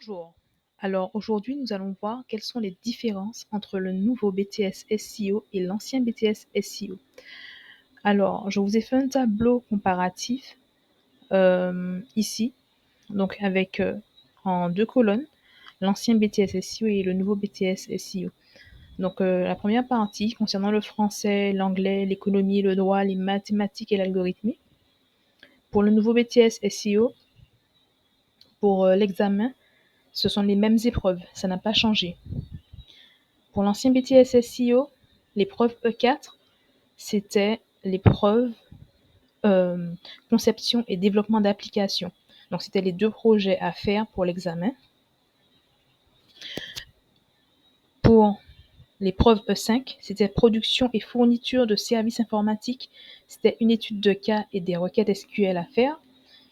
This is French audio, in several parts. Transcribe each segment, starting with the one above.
Bonjour. Alors aujourd'hui, nous allons voir quelles sont les différences entre le nouveau BTS SEO et l'ancien BTS SEO. Alors, je vous ai fait un tableau comparatif ici, donc avec en deux colonnes, l'ancien BTS SEO et le nouveau BTS SEO. Donc la première partie concernant le français, l'anglais, l'économie, le droit, les mathématiques et l'algorithmie. Pour le nouveau BTS SEO, pour l'examen, ce sont les mêmes épreuves, ça n'a pas changé. Pour l'ancien BTS SEO, l'épreuve E4, c'était l'épreuve conception et développement d'applications. Donc, c'était les deux projets à faire pour l'examen. Pour l'épreuve E5, c'était production et fourniture de services informatiques. C'était une étude de cas et des requêtes SQL à faire.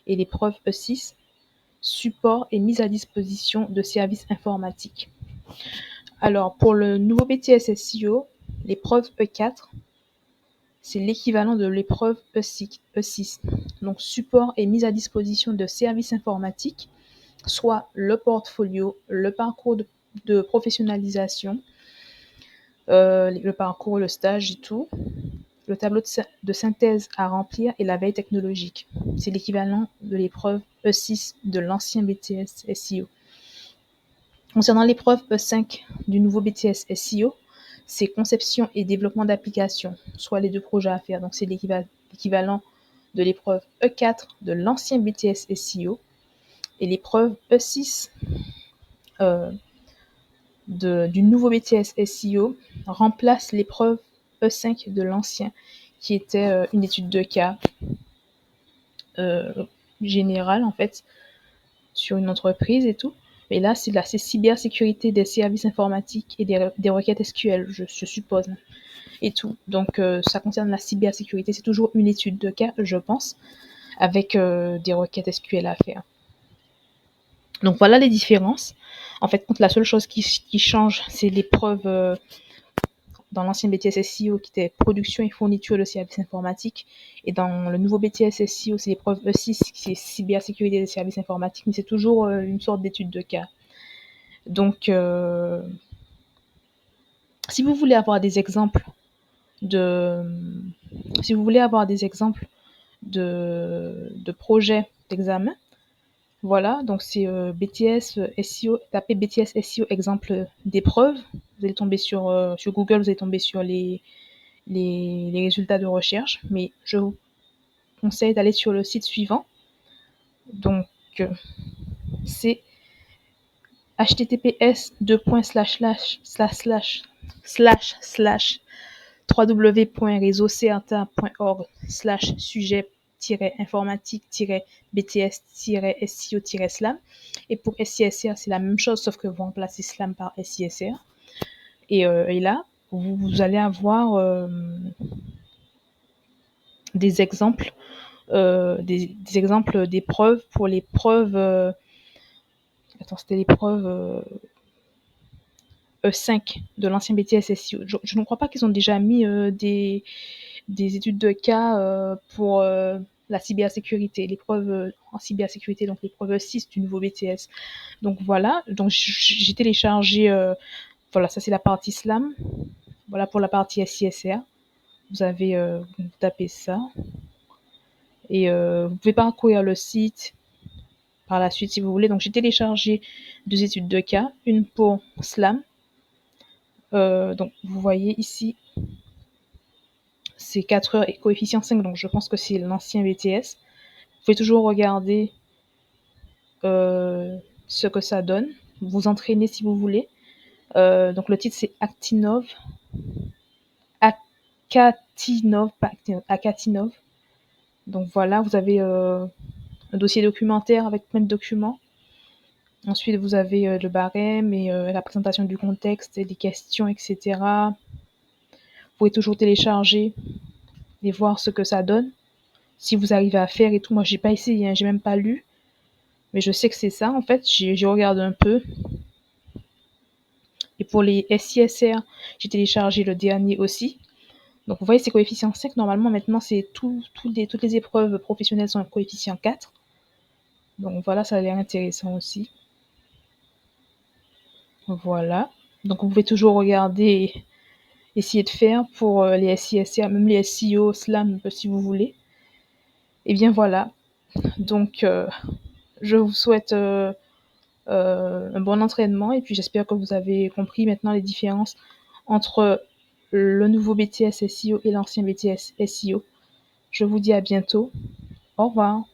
Et l'épreuve E6, support et mise à disposition de services informatiques. Alors, pour le nouveau BTS SEO, l'épreuve E4, c'est l'équivalent de l'épreuve E6. Donc, support et mise à disposition de services informatiques, soit le portfolio, le parcours de professionnalisation, le parcours, le stage et tout, le tableau de synthèse à remplir et la veille technologique. C'est l'équivalent de l'épreuve E6 de l'ancien BTS SEO. Concernant l'épreuve E5 du nouveau BTS SEO, c'est conception et développement d'applications, soit les deux projets à faire. Donc, c'est l'équivalent de l'épreuve E4 de l'ancien BTS SEO et l'épreuve E6 du nouveau BTS SEO remplace l'épreuve E5 de l'ancien, qui était une étude de cas générale, en fait, sur une entreprise et tout. Et là, c'est cybersécurité des services informatiques et des requêtes SQL, je suppose, et tout. Donc, ça concerne la cybersécurité. C'est toujours une étude de cas, je pense, avec des requêtes SQL à faire. Donc, voilà les différences. En fait, la seule chose qui change, c'est l'épreuve dans l'ancien BTS SEO qui était production et fourniture de services informatiques. Et dans le nouveau BTS SEO, c'est l'épreuve E6 qui est cybersécurité des services informatiques, mais c'est toujours une sorte d'étude de cas. Donc, si vous voulez avoir des exemples de projets d'examen, voilà, donc c'est BTS SEO, tapez BTS SEO exemple d'épreuve, vous allez tomber sur Google, vous allez tomber sur les résultats de recherche, mais je vous conseille d'aller sur le site suivant. Donc, c'est https://www.réseaucertain.org/sujet-informatique-bts-seo-slam. Et pour SISR, c'est la même chose, sauf que vous remplacez slam par SISR. Et là, vous allez avoir des exemples d'épreuves pour l'épreuve c'était l'épreuve E5 de l'ancien BTS SEO. Je ne crois pas qu'ils ont déjà mis des études de cas pour la cybersécurité, l'épreuve en cybersécurité, donc l'épreuve 6 du nouveau BTS. Donc voilà, donc j'ai téléchargé, voilà, ça c'est la partie SLAM. Voilà pour la partie SISR. Vous tapez ça. Et vous pouvez parcourir le site par la suite si vous voulez. Donc j'ai téléchargé 2 études de cas, une pour SLAM. Donc vous voyez ici, c'est 4 heures et coefficient 5, donc je pense que c'est l'ancien BTS. Vous pouvez toujours regarder ce que ça donne, vous entraîner si vous voulez. Donc le titre c'est Acatinov, Donc voilà, vous avez un dossier documentaire avec plein de documents. Ensuite, vous avez le barème et la présentation du contexte et des questions, etc. Vous pouvez toujours télécharger et voir ce que ça donne. Si vous arrivez à faire et tout, moi j'ai pas essayé, hein, j'ai même pas lu. Mais je sais que c'est ça, en fait, j'ai regardé un peu. Et pour les SISR, j'ai téléchargé le dernier aussi. Donc vous voyez, c'est coefficient 5. Normalement, maintenant, c'est toutes les épreuves professionnelles sont coefficient 4. Donc voilà, ça a l'air intéressant aussi. Voilà. Donc vous pouvez toujours regarder, essayer de faire pour les SI, SEA, même les SEO, SLAM si vous voulez. Et bien voilà. Donc je vous souhaite un bon entraînement et puis j'espère que vous avez compris maintenant les différences entre le nouveau BTS SEO et l'ancien BTS SEO. Je vous dis à bientôt. Au revoir.